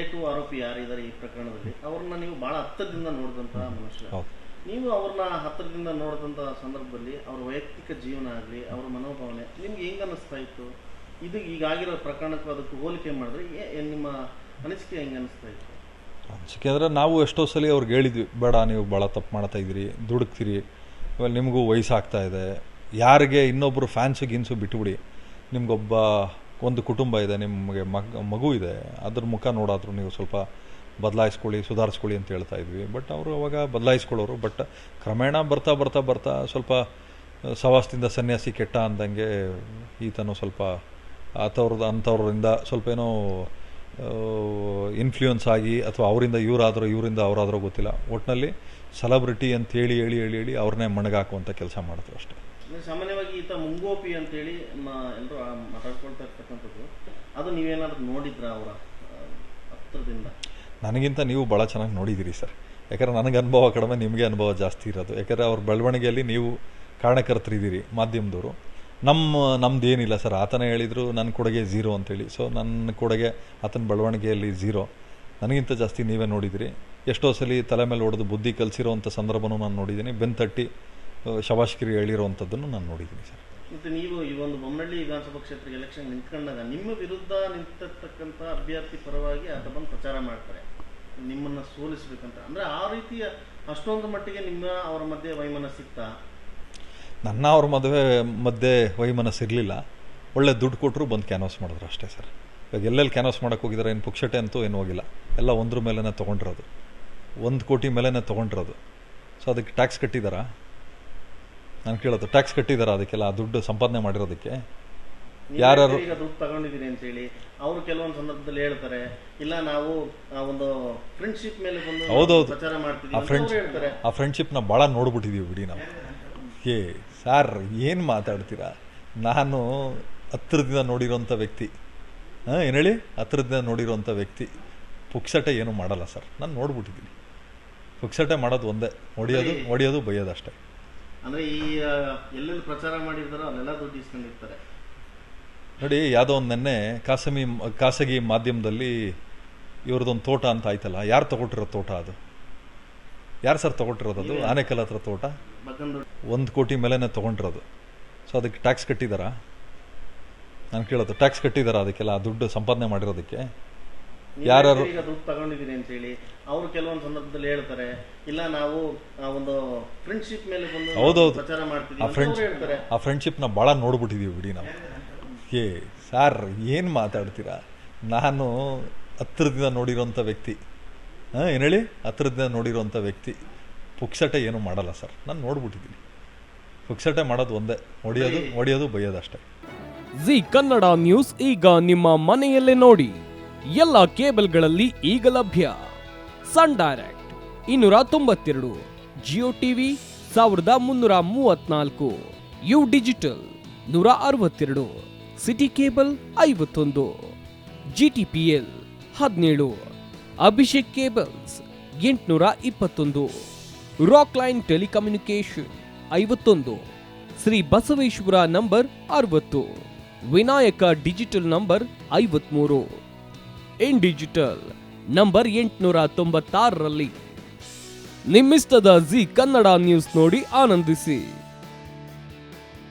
A2 ಆರೋಪಿ ಯಾರಿದ್ದಾರೆ ಈ ಪ್ರಕರಣದಲ್ಲಿ ಅವ್ರನ್ನ ನೀವು ಬಹಳ ಹತ್ತದಿಂದ ನೋಡಿದಂತಹ ಮನುಷ್ಯ. ನೀವು ಅವ್ರನ್ನ ಹತ್ತಿರದಿಂದ ನೋಡಿದಂತಹ ಸಂದರ್ಭದಲ್ಲಿ ಅವ್ರ ವೈಯಕ್ತಿಕ ಜೀವನ ಆಗಲಿ ಅವ್ರ ಮನೋಭಾವನೆ ನಿಮ್ಗೆ ಹೆಂಗ ಅನಿಸ್ತಾ ಇತ್ತು? ಇದು ಈಗಾಗಿರೋ ಪ್ರಕರಣಕ್ಕೂ ಅದಕ್ಕೂ ಹೋಲಿಕೆ ಮಾಡಿದ್ರೆ ನಿಮ್ಮ ಅನಿಸಿಕೆ ಹೆಂಗೆ ಅನಿಸ್ತಾ ಇತ್ತು? ಅನಿಸಿಕೆ ಅಂದರೆ ನಾವು ಎಷ್ಟೋ ಸಲ ಅವ್ರಿಗೆ ಹೇಳಿದ್ವಿ, ಬೇಡ ನೀವು ಭಾಳ ತಪ್ಪು ಮಾಡ್ತಾ ಇದ್ದೀರಿ, ದುಡುಕ್ತೀರಿ, ಆಮೇಲೆ ನಿಮಗೂ ವಯಸ್ಸಾಗ್ತಾ ಇದೆ, ಯಾರಿಗೆ ಇನ್ನೊಬ್ಬರು ಫ್ಯಾನ್ಸು ಗಿನ್ಸು ಬಿಟ್ಟುಬಿಡಿ, ನಿಮಗೊಬ್ಬ ಒಂದು ಕುಟುಂಬ ಇದೆ, ನಿಮಗೆ ಮಗು ಇದೆ, ಅದ್ರ ಮುಖ ನೋಡಾದರೂ ನೀವು ಸ್ವಲ್ಪ ಬದಲಾಯಿಸ್ಕೊಳ್ಳಿ, ಸುಧಾರಿಸ್ಕೊಳ್ಳಿ ಅಂತ ಹೇಳ್ತಾ ಇದ್ವಿ. ಬಟ್ ಅವರು ಅವಾಗ ಬದಲಾಯಿಸ್ಕೊಳ್ಳೋರು. ಬಟ್ ಕ್ರಮೇಣ ಬರ್ತಾ ಬರ್ತಾ ಬರ್ತಾ ಸ್ವಲ್ಪ ಸವಾಸದಿಂದ ಸನ್ಯಾಸಿ ಕೆಟ್ಟ ಅಂದಂಗೆ ಈತನು ಸ್ವಲ್ಪ ಅಂಥವ್ರಿಂದ ಸ್ವಲ್ಪ ಏನೋ ಇನ್ಫ್ಲೂಯೆನ್ಸ್ ಆಗಿ ಅಥವಾ ಅವರಿಂದ ಇವರಿಂದ ಅವರಾದರೂ ಗೊತ್ತಿಲ್ಲ, ಒಟ್ಟಿನಲ್ಲಿ ಸೆಲೆಬ್ರಿಟಿ ಅಂತ ಹೇಳಿ ಹೇಳಿ ಹೇಳಿ ಹೇಳಿ ಅವ್ರನ್ನೇ ಮಣಗಾಕುವಂಥ ಕೆಲಸ ಮಾಡಿದ್ರು ಅಷ್ಟೇ. ಸಾಮಾನ್ಯವಾಗಿ ಈತ ಮುಂಗೋಪಿ ಅಂತೇಳಿ ಎಲ್ಲರೂ ಮಾತಾಡ್ಕೊಳ್ತಾ ಇರ್ತಕ್ಕಂಥದ್ದು, ಅದು ನೀವೇನಾದ್ರೂ ನೋಡಿದ್ರ ಅವರ ಹತ್ರದಿಂದ? ನನಗಿಂತ ನೀವು ಭಾಳ ಚೆನ್ನಾಗಿ ನೋಡಿದ್ದೀರಿ ಸರ್. ಯಾಕಂದರೆ ನನಗೆ ಅನುಭವ ಕಡಿಮೆ, ನಿಮಗೆ ಅನುಭವ ಜಾಸ್ತಿ ಇರೋದು. ಯಾಕಂದರೆ ಅವ್ರ ಬೆಳವಣಿಗೆಯಲ್ಲಿ ನೀವು ಕಾರಣಕರ್ತರಿದ್ದೀರಿ ಮಾಧ್ಯಮದವರು. ನಮ್ದು ಏನಿಲ್ಲ ಸರ್. ಆತನೇ ಹೇಳಿದರು ನನ್ನ ಕೊಡುಗೆ ಝೀರೋ ಅಂತೇಳಿ. ಸೊ ನನ್ನ ಕೊಡುಗೆ ಆತನ ಬೆಳವಣಿಗೆಯಲ್ಲಿ ಝೀರೋ. ನನಗಿಂತ ಜಾಸ್ತಿ ನೀವೇ ನೋಡಿದಿರಿ. ಎಷ್ಟೋ ಸಲ ತಲೆ ಮೇಲೆ ಹೊಡೆದು ಬುದ್ಧಿ ಕಲಿಸಿರೋವಂಥ ಸಂದರ್ಭನೂ ನಾನು ನೋಡಿದ್ದೀನಿ. ಬೆನ್ತಟ್ಟಿ ಶಬಾಷ್ಗಿರಿ ಹೇಳಿರೋವಂಥದ್ದನ್ನು ನಾನು ನೋಡಿದ್ದೀನಿ ಸರ್. ಮತ್ತು ನೀವು ಈ ಒಂದು ಬೊಮ್ಮನಹಳ್ಳಿ ವಿಧಾನಸಭಾ ಕ್ಷೇತ್ರಕ್ಕೆ ಎಲೆಕ್ಷನ್ ನಿಂತ್ಕೊಂಡಾಗ ನಿಮ್ಮ ವಿರುದ್ಧ ನಿಂತಿರ್ತಕ್ಕಂಥ ಅಭ್ಯರ್ಥಿ ಪರವಾಗಿ ಆತ ಬಂದು ಪ್ರಚಾರ ಮಾಡ್ತಾರೆ ನಿಮ್ಮನ್ನು ಸೋಲಿಸಬೇಕಂತ. ಅಂದರೆ ಆ ರೀತಿಯ ಅಷ್ಟೊಂದು ಮಟ್ಟಿಗೆ ಅವರ ಮಧ್ಯೆ ವೈಮನಸ್ಸಿತ್ತಾ? ನನ್ನ ಅವ್ರ ಮಧ್ಯೆ ವೈಮನಸ್ಸಿರಲಿಲ್ಲ. ಒಳ್ಳೆ ದುಡ್ಡು ಕೊಟ್ಟರು ಬಂದು ಕ್ಯಾನ್ವಾಸ್ ಮಾಡಿದ್ರು ಅಷ್ಟೇ ಸರ್. ಇವಾಗ ಎಲ್ಲೆಲ್ಲಿ ಕ್ಯಾನ್ವಾಸ್ ಮಾಡೋಕ್ಕೆ ಹೋಗಿದ್ದಾರೆ, ಏನು ಪುಕ್ಷಟೆ ಅಂತೂ ಏನೂ ಹೋಗಿಲ್ಲ. ಎಲ್ಲ ಒಂದ್ರ ಮೇಲೇ ತೊಗೊಂಡಿರೋದು, 1 ಕೋಟಿ ಮೇಲೇ ತೊಗೊಂಡಿರೋದು. ಸೊ ಅದಕ್ಕೆ ಟ್ಯಾಕ್ಸ್ ಕಟ್ಟಿದ್ದಾರಾ? ನಾನು ಕೇಳೋದು, ಟ್ಯಾಕ್ಸ್ ಕಟ್ಟಿದಾರ ಅದಕ್ಕೆಲ್ಲ? ದುಡ್ಡು ಸಂಪಾದನೆ ಮಾಡಿರೋದಕ್ಕೆ ಯಾರು ದುಡ್ಡು ತಗೊಂಡಿದ್ದೀರಿ ಅಂತ ಹೇಳಿ ಅವರು ಕೆಲವೊಂದು ಸಂದರ್ಭದಲ್ಲಿ ಹೇಳ್ತಾರೆ, ಇಲ್ಲ ನಾವು ಒಂದು ಫ್ರೆಂಡ್ಶಿಪ್ ಮೇಲೆ ಬಂದು ಹೌದೌದು ಪ್ರಚಾರ ಮಾಡ್ತೀವಿ. ಆ ಫ್ರೆಂಡ್ಶಿಪ್ನ ಭಾಳ ನೋಡ್ಬಿಟ್ಟಿದ್ದೀವಿ ಬಿಡಿ ನಾವು. ಸಾರ್ ಏನು ಮಾತಾಡ್ತೀರಾ? ನಾನು ಹತ್ತಿರದಿಂದ ನೋಡಿರೋಂಥ ವ್ಯಕ್ತಿ, ಏನು ಹೇಳಿ, ಹತ್ತಿರದಿಂದ ನೋಡಿರೋಂಥ ವ್ಯಕ್ತಿ ಪುಕ್ಸಟೆ ಏನೂ ಮಾಡಲ್ಲ ಸರ್. ನಾನು ನೋಡ್ಬಿಟ್ಟಿದ್ದೀನಿ. ಪುಕ್ಸಟೆ ಮಾಡೋದು ಒಂದೇ, ಹೊಡಿಯೋದು ಬೈಯೋದು ಅಷ್ಟೇ. ಅಂದರೆ ಈ ಎಲ್ಲೆಲ್ಲಿ ಪ್ರಚಾರ ಮಾಡಿರ್ತಾರೋ ಅಲ್ಲೆಲ್ಲ ದುಡ್ಡು ಇಸ್ಕೊಂಡಿರ್ತಾರೆ ನೋಡಿ. ಯಾವುದೋ ಒಂದು ನೆನ್ನೆ ಖಾಸಗಿ ಮಾಧ್ಯಮದಲ್ಲಿ ಇವ್ರದ್ದೊಂದು ತೋಟ ಅಂತ ಆಯ್ತಲ್ಲ, ಯಾರು ತಗೊಟ್ಟಿರೋ ತೋಟ ಅದು? ಯಾರು ಸರ್ ತಗೊಟ್ಟಿರೋದು? ಅದು ಆನೆಕಲ್ ಹತ್ರ ತೋಟ, 1 ಕೋಟಿ ಮೇಲೇ ತೊಗೊಂಡಿರೋದು. ಸೊ ಅದಕ್ಕೆ ಟ್ಯಾಕ್ಸ್ ಕಟ್ಟಿದ್ದಾರಾ? ನಾನು ಕೇಳೋದು, ಟ್ಯಾಕ್ಸ್ ಕಟ್ಟಿದ್ದಾರಾ ಅದಕ್ಕೆಲ್ಲ? ದುಡ್ಡು ಸಂಪಾದನೆ ಮಾಡಿರೋದಕ್ಕೆ ಯಾರು ದುಡ್ಡು ತಗೊಂಡಿದ್ದೀರಿ ಅಂತ ಹೇಳಿ ಅವರು ಕೆಲವೊಂದು ಸಂದರ್ಭದಲ್ಲಿ ಹೇಳ್ತಾರೆ, ಇಲ್ಲ ನಾವು ಒಂದು ಫ್ರೆಂಡ್ಶಿಪ್ ಮೇಲೆ ಬಂದು ಹೌದೌದು ಪ್ರಚಾರ ಮಾಡ್ತೀವಿ. ಆ ಫ್ರೆಂಡ್ಶಿಪ್ನ ಭಾಳ ನೋಡ್ಬಿಟ್ಟಿದ್ದೀವಿ ಬಿಡಿ ನಾವು. ಸಾರ್ ಏನು ಮಾತಾಡ್ತೀರಾ? ನಾನು ಹತ್ತಿರದಿಂದ ನೋಡಿರೋಂಥ ವ್ಯಕ್ತಿ, ಏನು ಹೇಳಿ, ಹತ್ತಿರದಿಂದ ನೋಡಿರೋಂಥ ವ್ಯಕ್ತಿ ಪುಕ್ಸಟೆ ಏನೂ ಮಾಡಲ್ಲ ಸರ್. ನಾನು ನೋಡ್ಬಿಟ್ಟಿದ್ದೀನಿ. ಪುಕ್ಸಟೆ ಮಾಡೋದು ಒಂದೇ, ಹೊಡಿಯೋದು ಬೈಯೋದು ಅಷ್ಟೇ. ಜಿ ಕನ್ನಡ ನ್ಯೂಸ್ ಈಗ ನಿಮ್ಮ ಮನೆಯಲ್ಲೇ ನೋಡಿ. ಎಲ್ಲ ಕೇಬಲ್ಗಳಲ್ಲಿ ಈಗ ಲಭ್ಯ. Sun Direct 292, Jio TV 1334, U Digital 162, City Cable 51, GTPL 17, Abhishek cables 821, Rock Line telecommunication 51, Shri Basaveshwara number 60, Vinayaka digital number 53, in digital number 896ರಲ್ಲಿ. ನಿಮ್ಮಿಸ್ತದ ಜಿ ಕನ್ನಡ ನ್ಯೂಸ್ ನೋಡಿ ಆನಂದಿಸಿ.